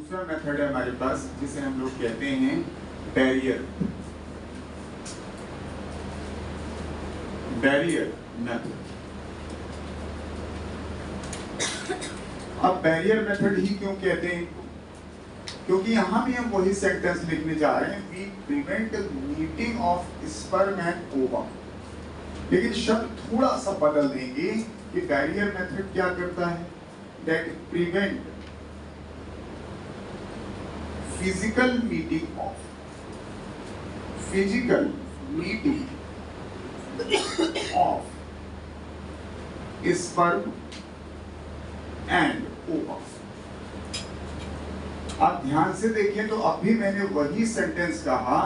दूसरा मेथड है हमारे पास जिसे हम लोग कहते हैं बैरियर मेथड। अब बैरियर मेथड ही क्यों कहते हैं? क्योंकि यहां भी हम वही सेंटेंस लिखने जा रहे हैं, we prevent meeting of sperm and ova, लेकिन शब्द थोड़ा सा बदल देंगे कि बैरियर मेथड क्या करता है, that prevent physical meeting of sperm and ओवा। आप ध्यान से देखें तो अभी मैंने वही सेंटेंस कहा,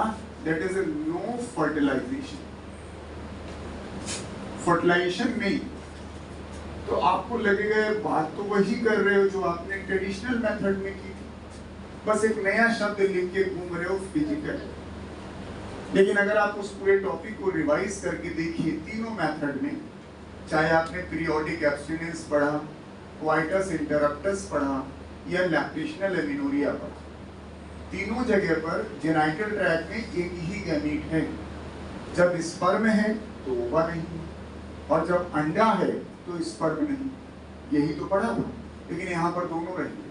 that is no fertilisation, fertilisation नहीं। तो आपको लगेगा बात तो वही कर रहे हो जो आपने ट्रेडिशनल मेथड में की थी, बस एक नया शब्द लिख के घूम रहे हो फिजिकल। लेकिन अगर आप उस पूरे टॉपिक को रिवाइज करके देखिए, तीनों मेथड में, चाहे आपने पीरियोडिक एब्स्टिनेंस पढ़ा, क्वाइटस इंटरप्टस पढ़ा या लैक्टेशनल एमिनोरिया पढ़ा, तीनों जगह पर जेनाइटल ट्रैक्ट में एक ही गैमीट है। जब स्पर्म है तो ओवा नहीं, और जब अंडा है तो स्पर्म नहीं, यही तो पढ़ा था। लेकिन यहाँ पर दोनों रहेंगे।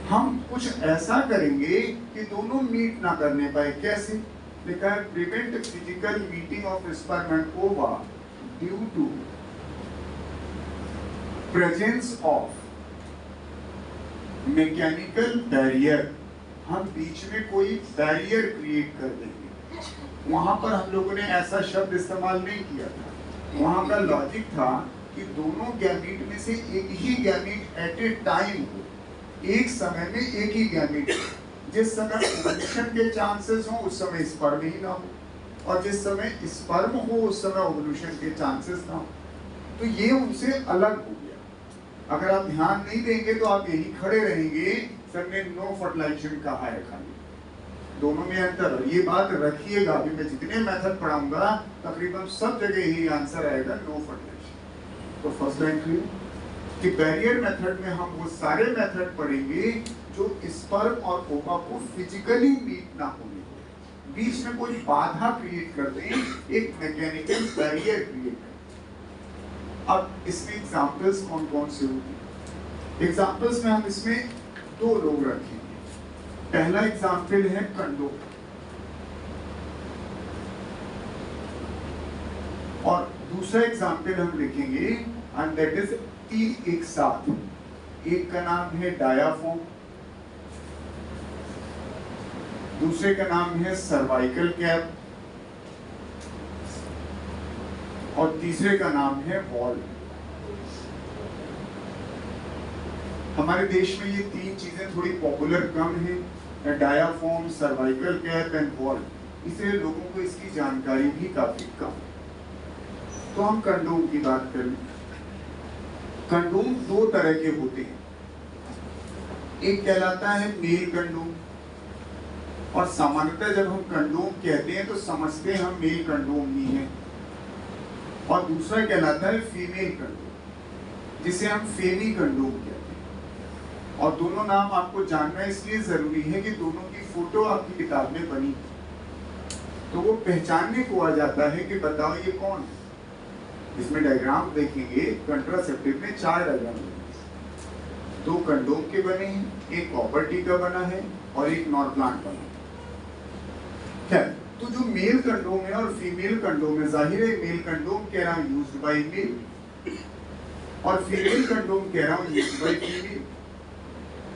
हम कुछ ऐसा करेंगे कि दोनों मीट ना करने पाए। कैसे? लिखा है prevent physical meeting of sperm and ova due to presence of mechanical barrier. हम बीच में कोई बैरियर क्रिएट कर देंगे। वहां पर हम लोगों ने ऐसा शब्द इस्तेमाल नहीं किया था। वहां का लॉजिक था कि दोनों गैमीट में से एक ही गैमीट एट ए टाइम हो, एक समय में एक ही गैमीट। जिस समय ओवुलेशन के चांसेस हो उस समय स्पर्म ही ना हो, और जिस समय स्पर्म हो उस समय ओवुलेशन के चांसेस ना हो। तो ये उनसे अलग हो गया। अगर आप ध्यान नहीं देंगे तो आप यही खड़े रहेंगे, सर ने नो फर्टिलाइजेशन कहा है खाली। दोनों में अंतर है, ये बात रखिएगा। अभी मैं जितने मेथड पढ़ाऊंगा तकरीबन सब जगह यही आंसर आएगा, नो फर्टिलाइजेशन। तो फर्स्ट लाइन क्लियर कि बैरियर मेथड में हम वो सारे मेथड पढ़ेंगे जो स्पर्म और ओवा को फिजिकली मीट ना होने दे, बीच में कोई बाधा क्रिएट कर दें, एक मैकेनिकल बैरियर क्रिएट कर। अब इसमें एग्जांपल्स कौन कौन से होंगे? एग्जांपल्स में हम इसमें दो लोग रखेंगे। पहला एग्जांपल है कंडोम, और दूसरा एग्जांपल हम लिखेंगे एंड दैट इज तीन एक साथ। एक का नाम है डायाफ्राम, दूसरे का नाम है सर्वाइकल कैप, और तीसरे का नाम है वॉल्व। हमारे देश में ये तीन चीजें थोड़ी पॉपुलर कम है, diaphragm, cervical cap and valve, इसलिए लोगों को इसकी जानकारी भी काफी कम है। तो हम कंडोम की बात करें। कंडोम दो तरह के होते हैं, एक कहलाता है मेल कंडोम, और सामान्यतः जब हम कंडोम कहते हैं तो समझते हैं हम मेल कंडोम ही है, और दूसरा कहलाता है फीमेल कंडोम, जिसे हम फेमी कंडोम कहते हैं। और दोनों नाम आपको जानना इसलिए जरूरी है कि दोनों की फोटो आपकी किताब में बनी, तो वो पहचानने को आ जाता है कि बताओ ये कौन है। इसमें डायग्राम देखेंगे, कंट्रासेप्टिव में 4 डायग्राम बने, 2 कंडोम के बने हैं, एक कॉपर टी का बना है और एक नॉर्प्लांट बना है। खैर, तो जो मेल कंडोम है और फीमेल कंडोम है, जाहिर है मेल कंडोम कह रहा हूं यूज्ड बाय मेल, और फीमेल कंडोम कह रहा हूं यूज्ड बाय फीमेल।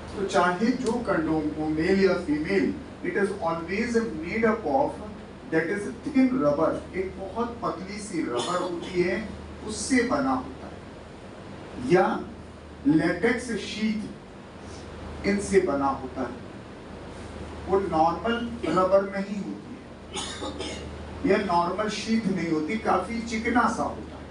तो चाहे जो कंडोम हो, मेल या female, it is always made up of that is thin rubber. एक बहुत पतली सी रबर होती है, उससे बना होता है, या लेटेक्स शीट इनसे बना होता है। वो नॉर्मल रबर नहीं होती है, या नॉर्मल शीट नहीं होती, काफी चिकना सा होता है।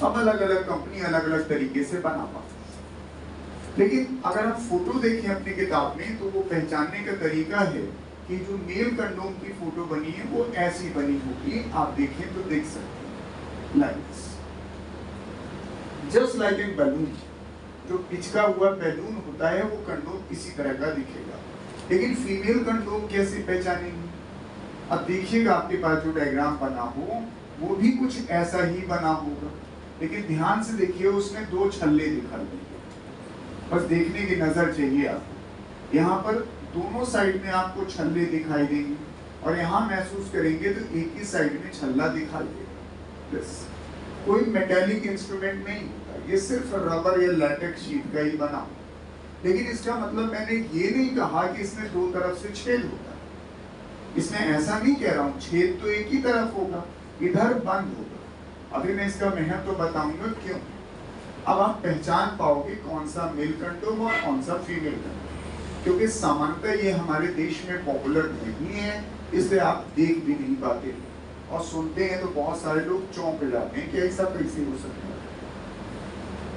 अब अलग अलग कंपनी अलग अलग तरीके से बना पाती है। लेकिन अगर आप फोटो देखें अपनी किताब में तो वो पहचानने का तरीका है कि जो मेल कंडोम की फोटो बनी है वो ऐसी बनी होगी। आप देखें तो देख सकते हैं, like just like in balloon. जो पिचका हुआ बैलून होता है वो कंडोम इसी तरह का दिखेगा, लेकिन फीमेल कंडोम कैसे पहचानेंगे? अब देखिएगा आपके पास जो डायग्राम बना हो वो भी कुछ ऐसा ही बना होगा, लेकिन ध्यान से देखिए उसमें दो छल्ले दिखाई देंगे, बस देखने की नजर चाहिए आपको। यहाँ पर दोनों साइड में आपको छल्ले दिखाई देंगे और यहाँ महसूस करेंगे तो एक ही साइड में छल्ला दिखाई देगा। बस कोई मेटेलिक इंस्ट्रूमेंट नहीं होता, ये सिर्फ रबर या लैटेक्स शीट का ही बना, लेकिन इसका मतलब मैंने ये नहीं कहा कि इसमें दो तरफ से छेद होता है, इसमें ऐसा नहीं कह रहा हूँ, छेद तो एक ही तरफ होगा, इधर बंद होगा। अभी मैं इसका महत्व तो बताऊंगा क्यों। अब आप पहचान पाओगे कौन सा मेल कंडोम और कौन सा फीमेल कंडोम, क्योंकि सामान्यतः ये हमारे देश में पॉपुलर नहीं है, इसलिए आप देख भी नहीं पाते और सुनते हैं तो बहुत सारे लोग चौंक जाते हैं कि ऐसा कैसे हो सकता है।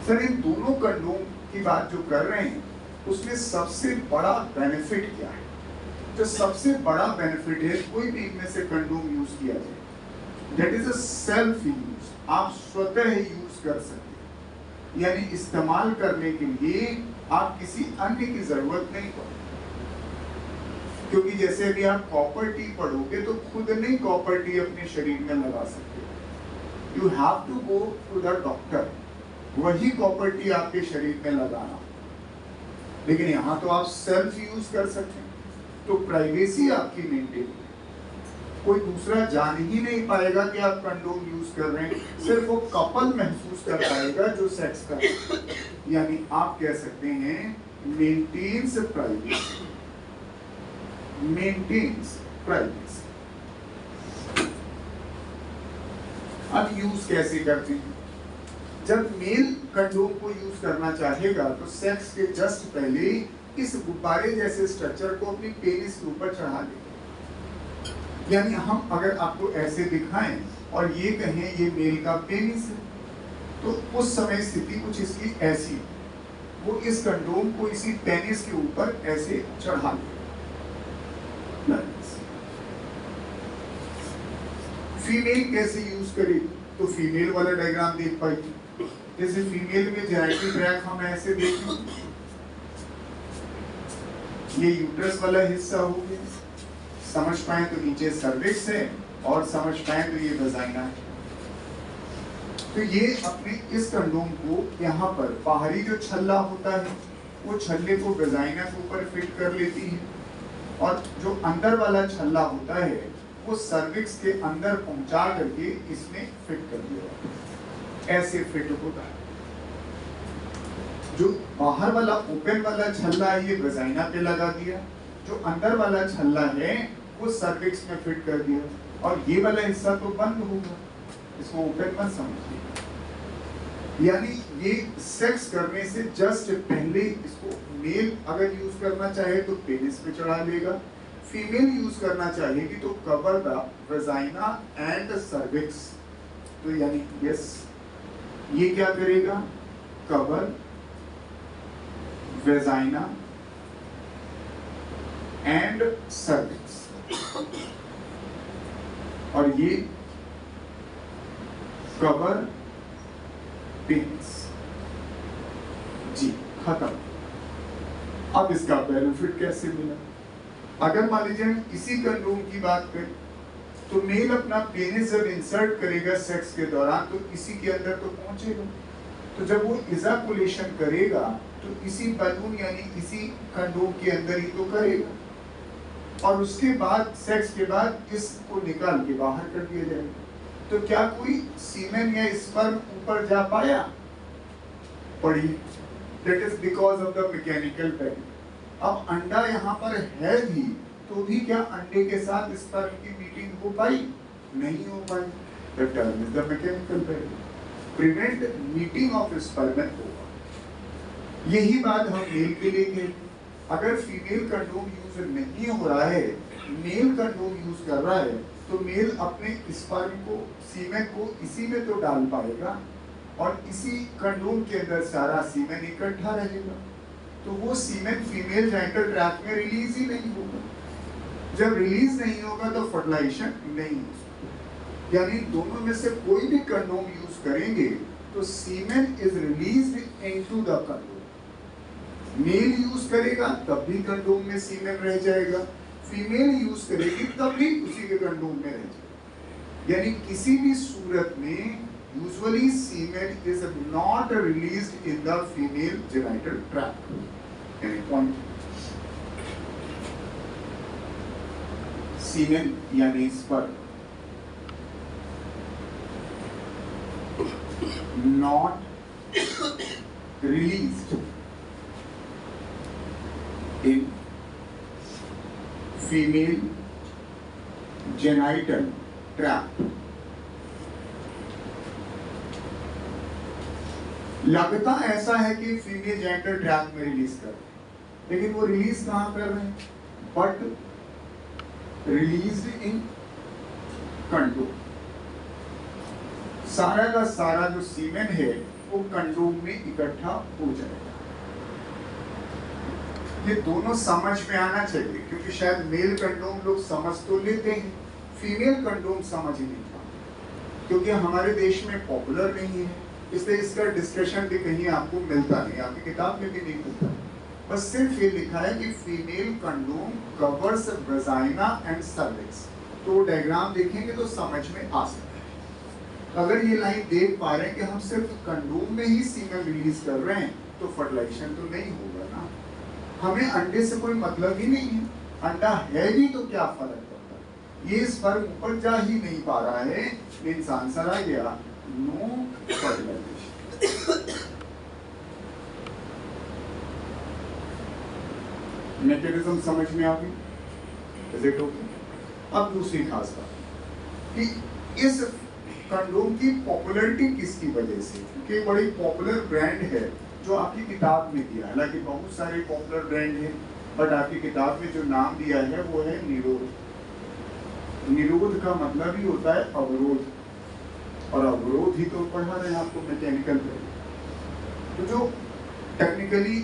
सर इन दोनों कंडोम की बात जो कर रहे हैं उसमें सबसे बड़ा बेनिफिट क्या है? जो सबसे बड़ा बेनिफिट है कोई भी इनमें से कंडोम यूज किया जाए, that is a self use, आप स्वतः यूज कर सकते हैं, यानी इस्तेमाल करने के लिए आप किसी अन्य की जरूरत नहीं पड़ती। क्योंकि जैसे अभी आप कॉपर टी पढ़ोगे तो खुद नहीं कॉपर टी अपने शरीर में लगा सकते, you have to go to the doctor, वही कॉपर टी आपके शरीर में लगाना। लेकिन यहाँ तो आप सेल्फ यूज कर सकते हैं, तो प्राइवेसी आपकी मेंटेन है, कोई दूसरा जान ही नहीं पाएगा कि आप कंडोम यूज कर रहे हैं, सिर्फ वो कपल महसूस कर पाएगा जो सेक्स कर रहे हैं। यानी आप कह सकते हैं मेंटेन्स प्राइवेसी, मेंटेन्स प्राइवेसी। अब यूज कैसे करते हैं? जब मेल कंडोम को यूज करना चाहेगा तो सेक्स के जस्ट पहले इस गुब्बारे जैसे स्ट्रक्चर को अपनी पेनिस के ऊपर चढ़ा देगा। यानी हम अगर आपको ऐसे दिखाएं और ये कहें ये मेल का पेनिस है, तो उस समय स्थिति कुछ इसकी ऐसी है, वो इस कंडोम को इसी पेनिस के ऊपर ऐसे चढ़ा देगा। फीमेल कैसे यूज करेगी? तो फीमेल वाला डायग्राम देख पाएगी, जैसे फीमेल में जेनेटिक ट्रैक हम ऐसे देखें, ये यूट्रस वाला हिस्सा हो गया, समझ पाए तो नीचे सर्विक्स है और समझ पाए तो ये वजाइना है। तो ये अपने इस कंडोम को यहाँ पर बाहरी जो छल्ला होता है वो छल्ले को वजाइना के ऊपर फिट कर लेती है, और जो अंदर वाला छल्ला होता है वो सर्विक्स के अंदर पहुंचा करके इसमें फिट कर दिया, ऐसे फिट होता है। जो बाहर वाला ओपन वाला छल्ला है ये वजाइना पे लगा दिया, जो अंदर वाला छल्ला है वो सर्विक्स में फिट कर दिया, और ये वाला हिस्सा तो बंद होगा, इसको ओपन मत समझिए। यानी ये सेक्स करने से जस्ट पहले इसको मेल अगर यूज करना चाहे तो पेनिस पे चढ़ा लेगा, फीमेल यूज करना चाहेगी तो cover the vagina and cervix. तो यानी यस, ये क्या करेगा? कवर वजाइना एंड सर्विक्स, और ये कवर पेनिस। जी खत्म। अब इसका बेनिफिट कैसे मिला? अगर मान लीजिए हम इसी कंडोम की बात करें तो मेल अपना पेनिस जब इंसर्ट करेगा सेक्स के दौरान तो इसी के अंदर तो पहुंचेगा, तो जब वो इजाकुलेशन करेगा तो इसी बलून यानी इसी कंडोम के अंदर ही तो करेगा, और उसके बाद सेक्स के बाद इसको निकाल के बाहर कर दिया जाएगा। तो क्या कोई सीमेन या स्पर्म ऊपर जा पाया? पड़ी, that is because of the mechanical barrier. अब अंडा यहाँ पर है भी तो भी क्या अंडे के साथ स्पर्म की मीटिंग हो पाई? नहीं हो पाई। The term is the mechanical barrier, prevent meeting of sperm होगा। यही बात हम मेल के लिए कहें। अगर फीमेल कंडोम यूज नहीं हो रहा है, मेल कंडोम यूज कर रहा है, तो मेल अपने स्पर्म को, सीमेन को इसी में तो डाल पाएगा, और इसी कंडोम के अंदर सारा सीमेन इकट्ठा रहेगा, तो वो सीमेन फीमेल जेनिटल ट्रैक्ट में रिलीज ही नहीं होगा। जब रिलीज नहीं होगा तो फर्टिलाइजेशन नहीं हो सकता। यानी दोनों में से कोई भी कंडोम यूज करेंगे तो semen is released into the condom, male use करेगा तब भी कंडोम में सीमेन रह जाएगा, फीमेल यूज करेगी तब भी उसी के कंडोम में रह जाएगा। यानी किसी भी सूरत में usually semen is not released in the female genital tract. यानी पॉइंट सीमेन यानी sperm not released in female genital tract। लगता ऐसा है कि फीमेल जेनिटल ट्रैक्ट में रिलीज कर रहे हैं, लेकिन वो रिलीज कहां कर रहे हैं? But released in condom. सारा का सारा जो सीमेन है वो कंडोम में इकट्ठा हो जाएगा। ये दोनों समझ में आना चाहिए, क्योंकि शायद मेल कंडोम लोग समझ तो लेते हैं, फीमेल कंडोम समझ ही नहीं पाते, क्योंकि हमारे देश में पॉपुलर नहीं है, इसलिए इसका डिस्कशन भी कहीं आपको मिलता नहीं, आपकी किताब में भी नहीं मिलता। बस सिर्फ ये लिखा है कि female condom covers vagina and cervix. तो डायग्राम देखेंगे तो समझ में आ सकता है। अगर ये लाइन देख पा रहे हैं कि हम सिर्फ कंडोम में ही सीमेन रिलीज कर रहे हैं तो फर्टिलाइजेशन तो नहीं होगा ना। हमें अंडे से कोई मतलब ही नहीं है, अंडा है भी तो क्या फर्क पड़ता है। ये स्पर्म ऊपर जा ही नहीं पा रहा है, मींस आंसर आ गया नो फर्टिलाइजेशन। मैकेनिज्म समझ में आ गई? अब दूसरी खास बात कि इस कंडोम की पॉपुलैरिटी किसकी वजह से? क्योंकि बड़ी पॉपुलर ब्रांड है जो आपकी किताब में दिया है, हालांकि बहुत सारे पॉपुलर ब्रांड हैं, बट आपकी किताब में जो नाम दिया है वो है निरोध। निरोध का मतलब ही होता है अवरोध, और अवरोध ही तो पढ़ा रहे हैं आपको मैकेनिकल में। तो जो टेक्निकली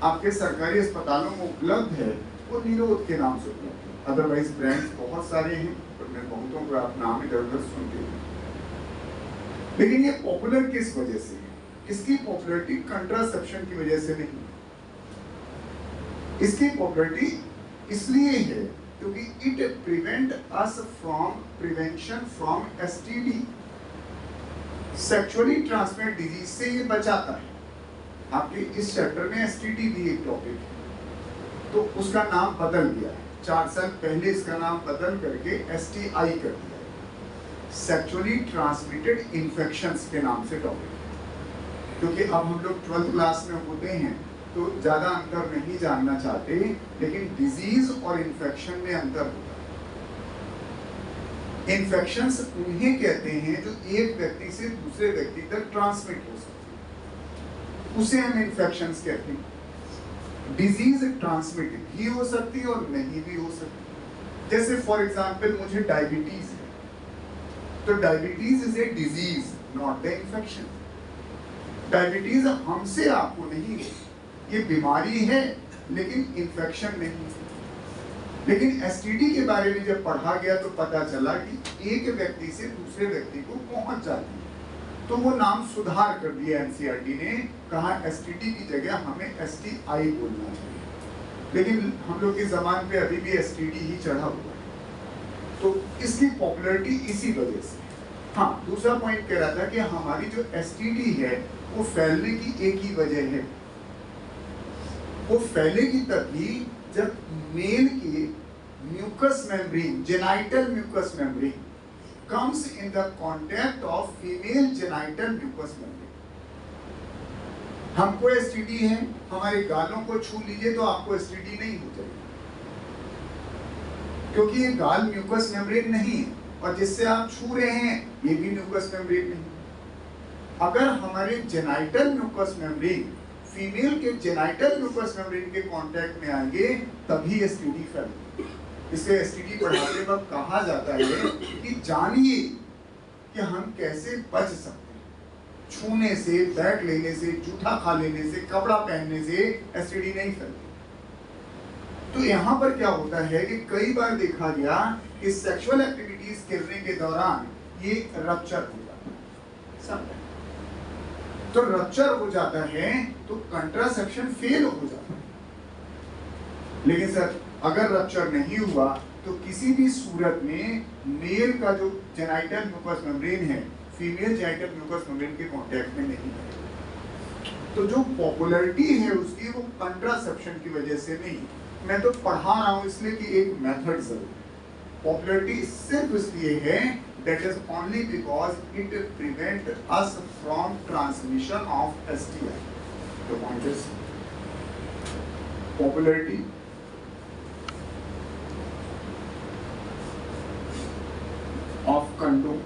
आपके सरकारी अस्पतालों में उपलब्ध है वो निरोध के नाम से उपलब्ध है। अदरवाइज ब्रांड्स बहुत सारे हैं, पर मैं बहुतों को आप नाम इधर उधर सुनते हैं। लेकिन ये पॉपुलर किस वजह से है? इसकी पॉपुलैरिटी कंट्रासेप्शन की वजह से नहीं, इसकी पॉपुलैरिटी इसलिए है क्योंकि it prevent us from prevention from STD, sexually transmitted disease से ये बचाता है। आपके इस चैप्टर में एसटीडी भी एक टॉपिक है, तो उसका नाम बदल गया है। 4 साल पहले इसका नाम बदल करके एसटीआई कर दिया, सेक्सुअली ट्रांसमिटेड इन्फेक्शंस के नाम से टॉपिक। क्योंकि अब हम लोग 12th क्लास में होते हैं तो ज्यादा अंतर नहीं जानना चाहते, लेकिन डिजीज और इन्फेक्शन में अंतर होता है। इन्फेक्शंस उन्हें कहते हैं जो एक व्यक्ति से दूसरे व्यक्ति तक ट्रांसमिट हो सकते हैं, उसे हम इन्फेक्शंस कहते हैं। डिजीज ट्रांसमिटेड भी हो सकती है और नहीं भी हो सकती। जैसे फॉर एग्जाम्पल मुझे डायबिटीज है, तो diabetes is a disease not the infection. Diabetes हमसे आपको नहीं है, ये बीमारी है लेकिन इन्फेक्शन नहीं। लेकिन एसटीडी के बारे में जब पढ़ा गया तो पता चला कि एक व्यक्ति से दूसरे व्यक्ति को पहुंच जाती है, तो वो नाम सुधार कर दिया एनसीईआरटी ने, कहा एसटीडी की जगह हमें एसटीआई बोलना चाहिए। लेकिन हम लोग की जबान पे अभी भी एसटीडी ही चढ़ा हुआ है, तो इसकी पॉपुलैरिटी इसी वजह से। हाँ, दूसरा पॉइंट कह रहा था कि हमारी जो एसटीडी है वो फैलने की एक ही वजह है, वो फैलेगी तभी जब मेल की mucous membrane, genital mucous membrane comes in the contact of female genital mucous membrane। हमको एसटीडी है, हमारे गालों को छू लीजिए तो आपको एसटीडी नहीं हो जाएगी, क्योंकि ये गाल म्यूकस मेम्ब्रेन नहीं है, और जिससे आप छू रहे हैं ये भी म्यूकस मेम्ब्रेन नहीं। अगर हमारे जेनाइटल म्यूकस मेम्ब्रेन फीमेल के जेनाइटल म्यूकस मेम्ब्रेन के कांटेक्ट में आएंगे तभी एसटीडी फैलेगी। इसलिए एसटीडी पढ़ाते वक्त कहा जाता है कि जानिए कि हम कैसे बच सकते हैं। छूने से, बैठ लेने से, जूठा खा लेने से, कपड़ा पहनने से एसटीडी नहीं फैलती। तो यहाँ पर क्या होता है कि कई बार देखा गया कि सेक्सुअल एक्टिविटीज करने के दौरान ये रप्चर हो जाता है। तो रप्चर हो जाता है तो कंट्रासेप्शन फेल हो जाता है। लेकिन सर अगर रप्चर नहीं हुआ तो किसी भी सूरत में मेल का जो जेनाइटल म्यूकस मेम्ब्रेन है फीमेल जेनाइटल म्यूकस मेम्ब्रेन के कांटेक्ट में नहीं है। तो जो पॉपुलैरिटी है उसकी वो कंट्रासेप्शन की वजह से नहीं, मैं तो पढ़ा रहा हूँ इसलिए कि एक मेथड जरूर। पॉपुलैरिटी सिर्फ इसलिए है that is only because it prevent us from transmission of STI. The point is popularity of condom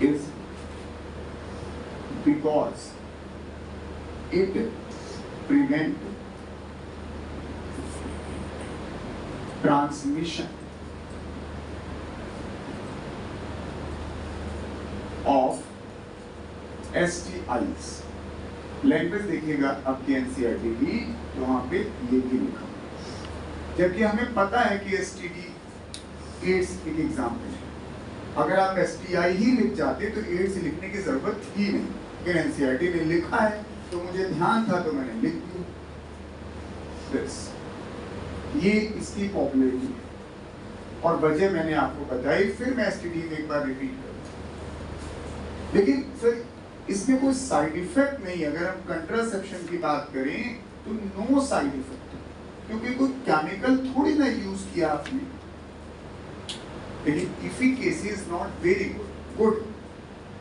is because it prevent transmission of STIs। Language देखिएगा आपकी एनसीईआरटी की, तो वहां पे ये भी लिखा, जबकि हमें पता है कि एसटीडी एड्स एक एग्जाम्पल है। अगर आप एसटीआई ही लिख जाते तो एड्स लिखने की जरूरत थी नहीं, लेकिन एनसीईआरटी ने लिखा है तो मुझे ध्यान था तो मैंने लिख दिया। ये इसकी पॉपुलैरिटी है और वजह मैंने आपको बताई, फिर मैं एसटीडी में एक बार रिपीट करूं। लेकिन सर इसमें कोई साइड इफेक्ट नहीं, अगर हम कंट्रासेप्शन की बात करें तो नो साइड इफेक्ट, क्योंकि कोई केमिकल थोड़ी ना यूज किया आपने। लेकिन efficacy is not very good,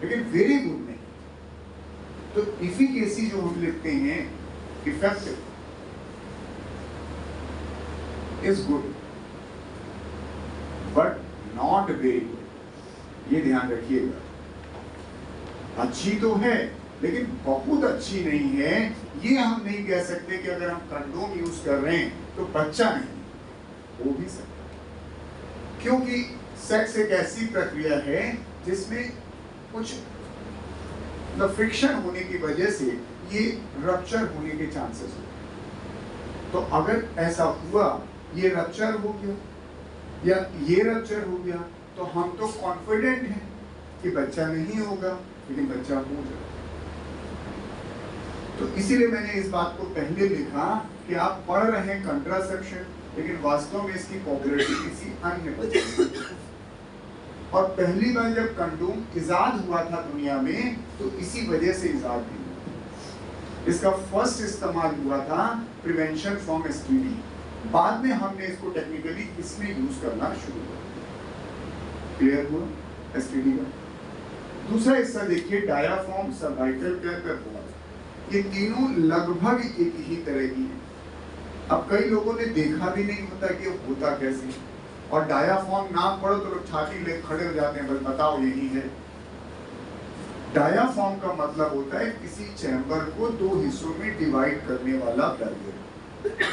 लेकिन वेरी गुड नहीं। तो इफिकेसी जो हम लिखते हैं effective is good but not very good, ये ध्यान रखिएगा। अच्छी तो है लेकिन बहुत अच्छी नहीं है। ये हम नहीं कह सकते कि अगर हम कंडोम यूज कर रहे हैं तो बच्चा नहीं हो भी सकता, क्योंकि सेक्स एक ऐसी प्रक्रिया है जिसमें कुछ फ्रिक्शन होने की वजह से ये रप्चर होने के चांसेस होते। तो अगर ऐसा हुआ, ये रप्चर हो गया या ये रप्चर हो गया, तो हम तो कॉन्फिडेंट हैं कि बच्चा नहीं होगा, लेकिन बच्चा हो जाएगा। तो इसीलिए मैंने इस बात को पहले लिखा कि आप पढ़ रहे हैं कंट्रासेप्शन, लेकिन वास्तव में इसकी पॉपुलैरिटी किसी अन्य वजह से। और पहली बार जब कंडोम इजाद हुआ था दुनिया में तो इसी वजह से इजाद हुआ। इसका फर्स्ट इस्तेमाल हुआ था प्रिवेंशन फ्रॉम एसटीडी, बाद में हमने इसको टेक्निकली इसमें यूज करना शुरू किया। क्लियर हुआ एसटीडी का? दूसरा हिस्सा देखिए, डायाफ्राम, सर्वाइकल कैप, ये तीनों लगभग एक ही तरह की है। अब कई लोगों ने देखा भी नहीं होता कि होता कैसे, और डायाफ्राम नाम पढ़ो तो लोग छाती ले खड़े हो जाते हैं, बस बताओ यही है। डायाफ्राम का मतलब होता है किसी चैम्बर को दो हिस्सों में डिवाइड करने वाला बैरियर।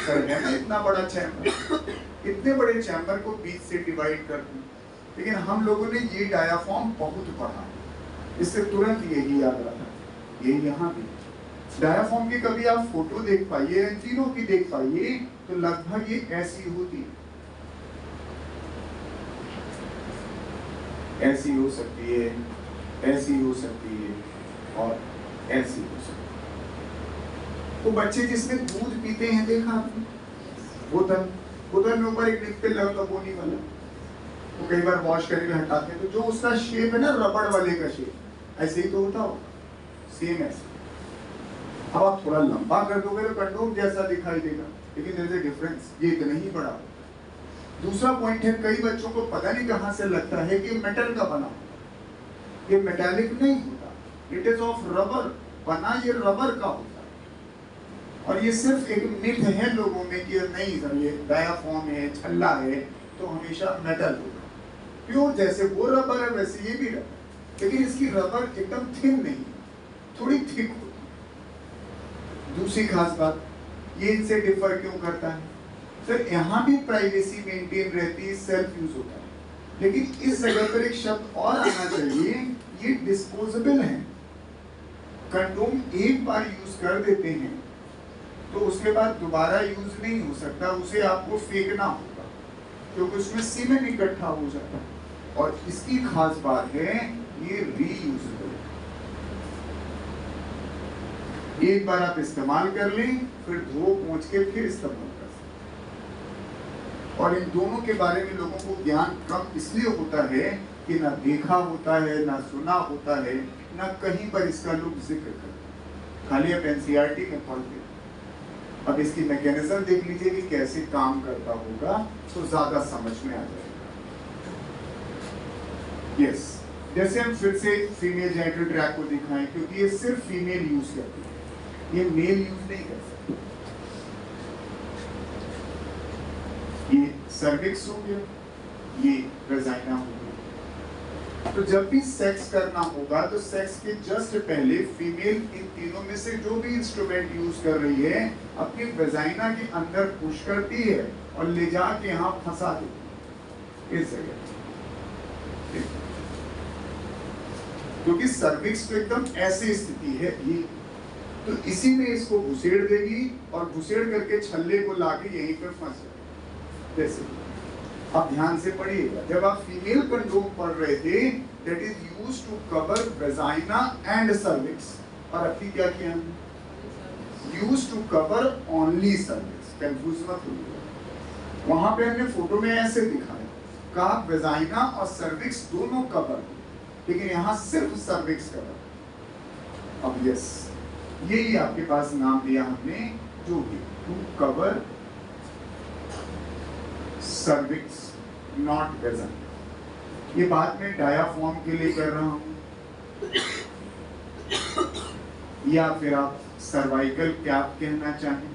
सर है ना इतना बड़ा चैम्बर, इतने बड़े चैम्बर को बीच से डिवाइड कर दूं, लेकिन हम लोगों ने ये डायाफ्राम बहुत पढ़ा, इससे तुरंत यही याद रहा। ये यहाँ भी डायाफ्राम की कभी आप फोटो देख पाइए, तीनों की देख पाइए, तो लगभग ये ऐसी होती है, ऐसी हो सकती है, ऐसी हो सकती है और ऐसी हो सकती है। वो बच्चे जिसमें दूध पीते हैं देखा आपने, बोतल में ऊपर एक निप्पल लगा बोनी वाला, वो कई बार वॉश करके हटाते हैं, तो जो उसका शेप है ना रबड़ वाले का शेप, ऐसे ही तो होता होगा, सेम ऐसे। अब आप थोड़ा लंबा कर दोगे तो कंडोम जैसा दिखाई देगा, लेकिन देयर इज अ डिफरेंस, ये इतना ही बड़ा। दूसरा पॉइंट है, कई बच्चों को पता नहीं कहां से लगता है कि मेटल का बना, ये मेटालिक नहीं होता, इट इज ऑफ रबर, बना ये रबर का होता है। और ये सिर्फ एक मिथ है लोगों में कि नहीं सर ये डायाफ्राम है, छल्ला है, तो हमेशा मेटल होगा। प्योर जैसे वो रबर है वैसे ये भी रबर, लेकिन इसकी रबर एकदम थिन नहीं, थोड़ी थिक होती। दूसरी खास बात, ये इनसे डिफर क्यों करता है? सर यहाँ भी प्राइवेसी मेंटेन रहती है, सेल्फ यूज होता है, लेकिन इस जगह पर एक शब्द और आना चाहिए, ये डिस्पोजेबल है। कंडोम एक बार यूज कर देते हैं तो उसके बाद दोबारा यूज नहीं हो सकता, उसे आपको फेंकना होगा, क्योंकि उसमें सीमेंट इकट्ठा हो जाता है। और इसकी खास बात है ये रीयूजेबल, एक बार आप इस्तेमाल कर लें, फिर धो पोंछ के फिर इस्तेमाल कर सकते। और इन दोनों के बारे में लोगों को ज्ञान कम इसलिए होता है कि ना देखा होता है, ना सुना होता है, ना कहीं पर इसका लोग जिक्र करते हैं, खाली आप एनसीईआरटी में पढ़ते। अब इसकी मैकेनिज्म देख लीजिए कि कैसे काम करता होगा, तो ज्यादा समझ में आ जाएगा। यस, जैसे हम फिर से फीमेल जेनिटल ट्रैक्ट को दिखाएं, क्योंकि ये सिर्फ फीमेल यूज करती है, ये मेल यूज नहीं कर सकते। ये सर्विक्स हो गया, ये वेजाइना हो गया। तो जब भी सेक्स करना होगा तो सेक्स के जस्ट पहले फीमेल इन तीनों में से जो भी इंस्ट्रूमेंट यूज कर रही है अपनी वेजाइना के अंदर पुश करती है और ले जाके यहाँ फंसा देती है इस जगह, क्योंकि सर्विक्स तो एकदम ऐसी स्थिति है ये, तो इसी में इसको घुसेड़ देगी और घुसेड़ करके छल्ले को लाके यहीं पर फंस जाएगी। जैसे अब ध्यान से पढ़िएगा, जब आप फीमेल कंडोम पढ़ रहे थे, that is used to cover vagina and cervix, और अभी क्या किया हमने, used to cover only cervix. Confuse मत होइएगा, वहां पे हमने फोटो में ऐसे दिखाया, कहा वेजाइना और सर्विक्स दोनों कवर, लेकिन यहाँ सिर्फ सर्विक्स कवर। अब यस, यही आपके पास नाम दिया हमने, जो कि to cover cervix not vagina. ये बात मैं डायाफ्राम के लिए कर रहा हूं, या फिर आप सर्वाइकल कैप कहना चाहें,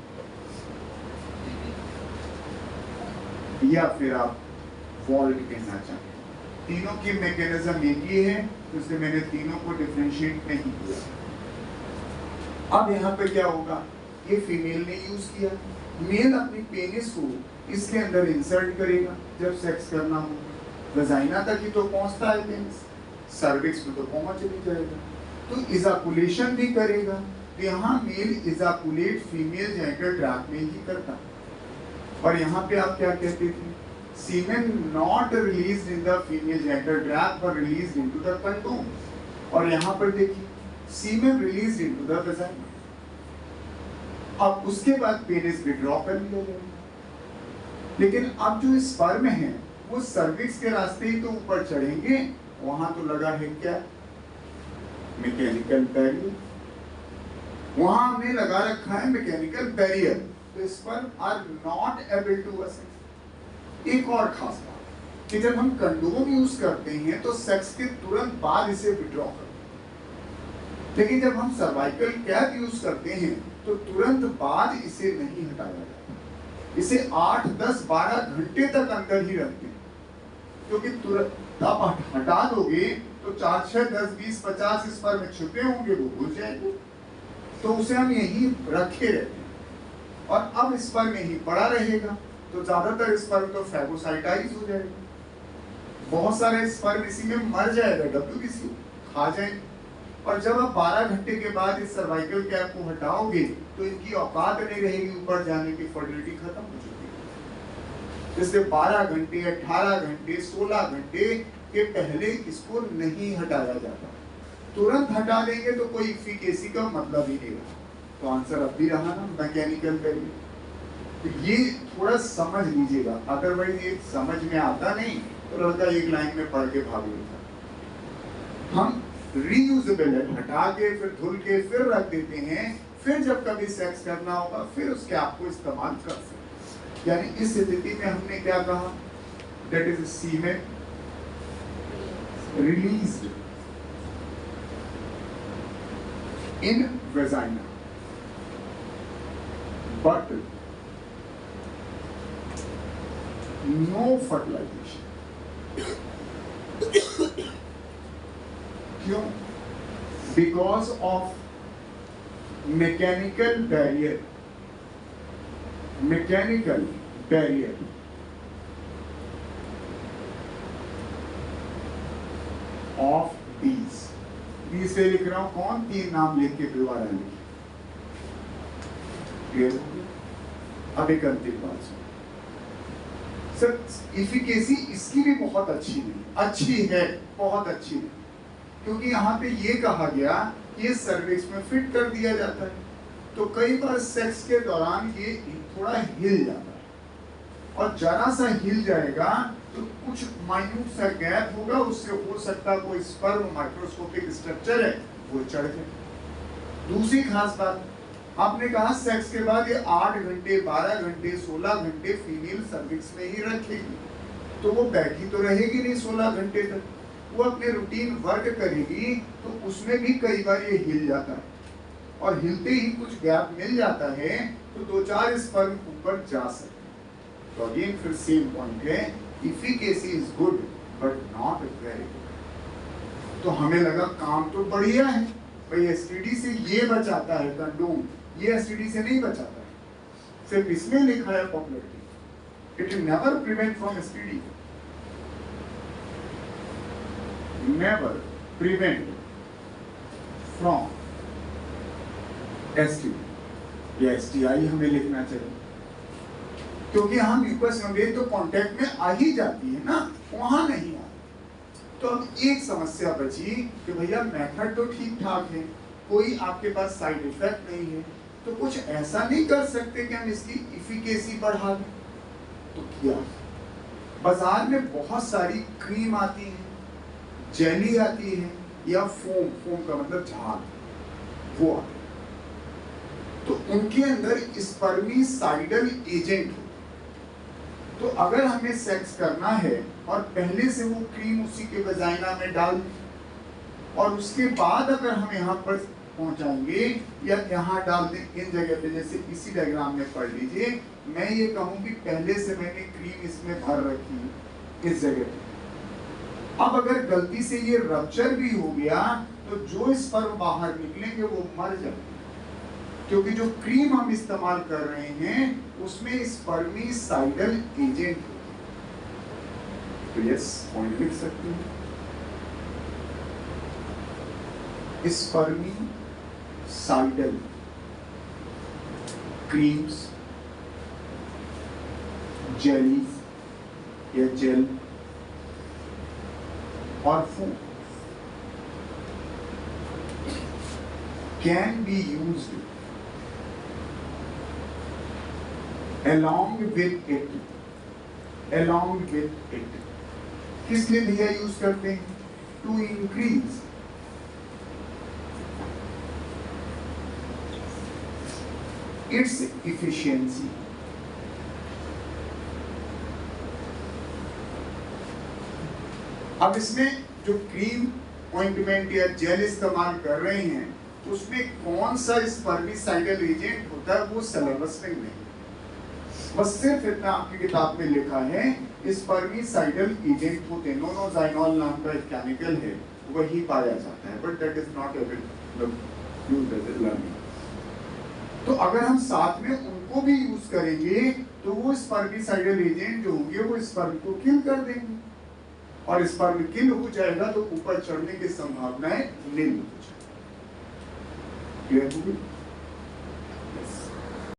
या फिर आप वॉल्ट कहना चाहें, तीनों की मैकेनिज्म एक ही है, इसलिए मैंने तीनों को डिफरेंशिएट नहीं किया। अब यहाँ पे क्या होगा, ये फीमेल ने यूज किया, मेल अपनी पेनिस को इसके अंदर इंसर्ट करेगा जब सेक्स करना हो, वेजाइना तक ही तो पहुंचता है पेनिस, सर्विक्स में तो पहुंच नहीं जाएगा, तो इजाकुलेशन भी करेगा। तो यहाँ मेल इजाकुलेट फीमेल जेनिटल ट्रैक्ट में ही करता, और यहाँ पे आप क्या कहते थे, semen not released in the female genital tract but released into the condom, और यहाँ पर देखिए semen released into the vagina। अब उसके बाद पेनिस विड्रॉ कर लिया, लेकिन अब जो स्पर्म है वो सर्विक्स के रास्ते ही तो ऊपर चढ़ेंगे, वहां तो लगा है क्या, मैकेनिकल बैरियर, वहां हमने लगा रखा है मैकेनिकल बैरियर, तो sperm are not able to ascend. एक और खास बात कि जब हम कंडोम यूज करते हैं तो सेक्स के तुरंत बाद इसे विड्रॉ करते हैं, लेकिन जब हम सर्वाइकल कैप यूज करते हैं तो तुरंत बाद इसे नहीं हटाया जाता, इसे 8, 10, 12 घंटे तक अंदर ही रखते हैं, क्योंकि तुरंत आप हटा दोगे तो 4, 6, 10, 20, 50 इस पर में छुपे होंगे, वो भूल जाएंगे, तो उसे हम यही रखे रहते हैं, और अब इस पर में ही पड़ा रहेगा, तो ज्यादातर स्पर्म तो फैगोसाइटाइज हो जाएगा, बहुत सारे स्पर्म इसी में मर जाएगा, डब्ल्यूबीसी खा जाएंगे, और जब आप 12 घंटे के बाद इस सर्वाइकल कैप को हटाओगे तो इनकी औकात नहीं रहेगी ऊपर जाने की, फर्टिलिटी खत्म हो चुकी है। इसलिए 12 घंटे, 18 घंटे, 16 घंटे के पहले इसको नहीं हटाया जाता, तुरंत हटा देंगे तो कोई इफिकेसी का मतलब ही नहीं रहा। तो आंसर अब भी रहा ना, मैकेनिकल बैरियर। तो ये थोड़ा समझ लीजिएगा, अदरवाइज ये समझ में आता नहीं तो लड़का एक लाइन में पढ़ के भाग लेता। हम रीयूजेबल है, हटा के फिर धुल के फिर रख देते हैं, फिर जब कभी सेक्स करना होगा फिर उसके आपको इस्तेमाल कर सकते। यानी इस स्थिति में हमने क्या कहा, that is semen released in vagina but no fertilisation. क्यों? Because of mechanical barrier, mechanical barrier of बीज। बीज से लिख रहा हूं कौन, 3 नाम लिख के दोबारा लिखिए, क्लियर हो गया? अब एक अंतिम बात सुनो सर, इफिकेसी इसकी भी बहुत अच्छी नहीं, अच्छी है, बहुत अच्छी नहीं, क्योंकि यहाँ पे ये कहा गया कि ये सर्विक्स में फिट कर दिया जाता है, तो कई बार सेक्स के दौरान ये थोड़ा हिल जाता है, और जरा सा हिल जाएगा तो कुछ माइन्यूट सा गैप होगा, उससे हो सकता है कोई स्पर्म माइक्रोस्कोपिक स्ट्रक्चर है वो चढ़ जाए। दूसरी खास बात, आपने कहा सेक्स के बाद ये 8 घंटे 12 घंटे 16 घंटे फीमेल सर्विक्स में ही रखेगी, तो वो बैठी तो रहेगी नहीं 16 घंटे तक, वो अपने रूटीन वर्क करेगी, तो उसमें भी कई बार ये हिल जाता है, और हिलते ही कुछ गैप मिल जाता है तो 2-4 स्पर्म ऊपर जा सकते हैं। तो अगेन फिर सेम पॉइंट है, efficacy is good but not very good. तो हमें लगा काम तो बढ़िया है भाई, एसटीडी से ये बचाता है कंडोम, ये एसटीडी से नहीं बचाता है, सिर्फ इसमें लिखा है popularity, it will never prevent from STD, never prevent from STD या एसटीआई हमें लिखना चाहिए, क्योंकि हम म्यूकस मेम्ब्रेन तो कांटेक्ट में आ ही जाती है ना, वहां नहीं आ। तो अब एक समस्या बची कि भैया मेथड तो ठीक ठाक है, कोई आपके पास साइड इफेक्ट नहीं है, तो कुछ ऐसा नहीं कर सकते कि हम इसकी इफिकेसी बढ़ा दें। तो किया, बाजार में बहुत सारी क्रीम आती है, जेली आती है, या फोम, फोम का मतलब झाग, वो आती है, तो उनके अंदर स्पर्मिसाइडल एजेंट होते। तो अगर हमें सेक्स करना है और पहले से वो क्रीम उसी के वजाइना में डाल दें, और उसके बाद अगर हम यहाँ पर पहुंचाएंगे या यहाँ डाल दें इन जगह पे, जैसे इसी डायग्राम में पढ़ लीजिए, मैं ये कहूँ कि पहले से मैंने क्रीम इसमें भर रखी इस जगह पे, अब अगर गलती से ये रप्चर भी हो गया तो जो स्पर्म बाहर निकलेंगे वो मर जाएंगे, क्योंकि जो क्रीम हम इस्तेमाल कर रहे हैं उसमें स्पर्मिसाइडल एजेंट होते हैं। तो यस, पॉइंट लिख सकते हैं, स्पर्मिसाइडल क्रीम्स, जेलीज या जेल और food can be used along with it, along with it। किस लिए भैया यूज करते हैं? To increase its efficiency. अब इसमें जो क्रीम, ऑइंटमेंट या जेल इस्तेमाल कर रहे हैं उसमें कौन सा स्पर्मिसाइडल एजेंट होता है वो सिलेबस में नहीं, बस सिर्फ इतना आपकी किताब में लिखा है स्पर्मिसाइडल एजेंट होते हैं। नोनोजाइनॉल नाम का एक केमिकल है, वही पाया जाता है, but that is not used as a learning. तो अगर हम साथ में उनको भी यूज करेंगे तो वो स्पर्मिसाइडल एजेंट जो होंगे वो स्पर्म को किल कर देंगे, और स्पर्म किल हो जाएगा तो ऊपर चढ़ने की संभावनाएं निम्न हो जाएगी। क्लियर होगी?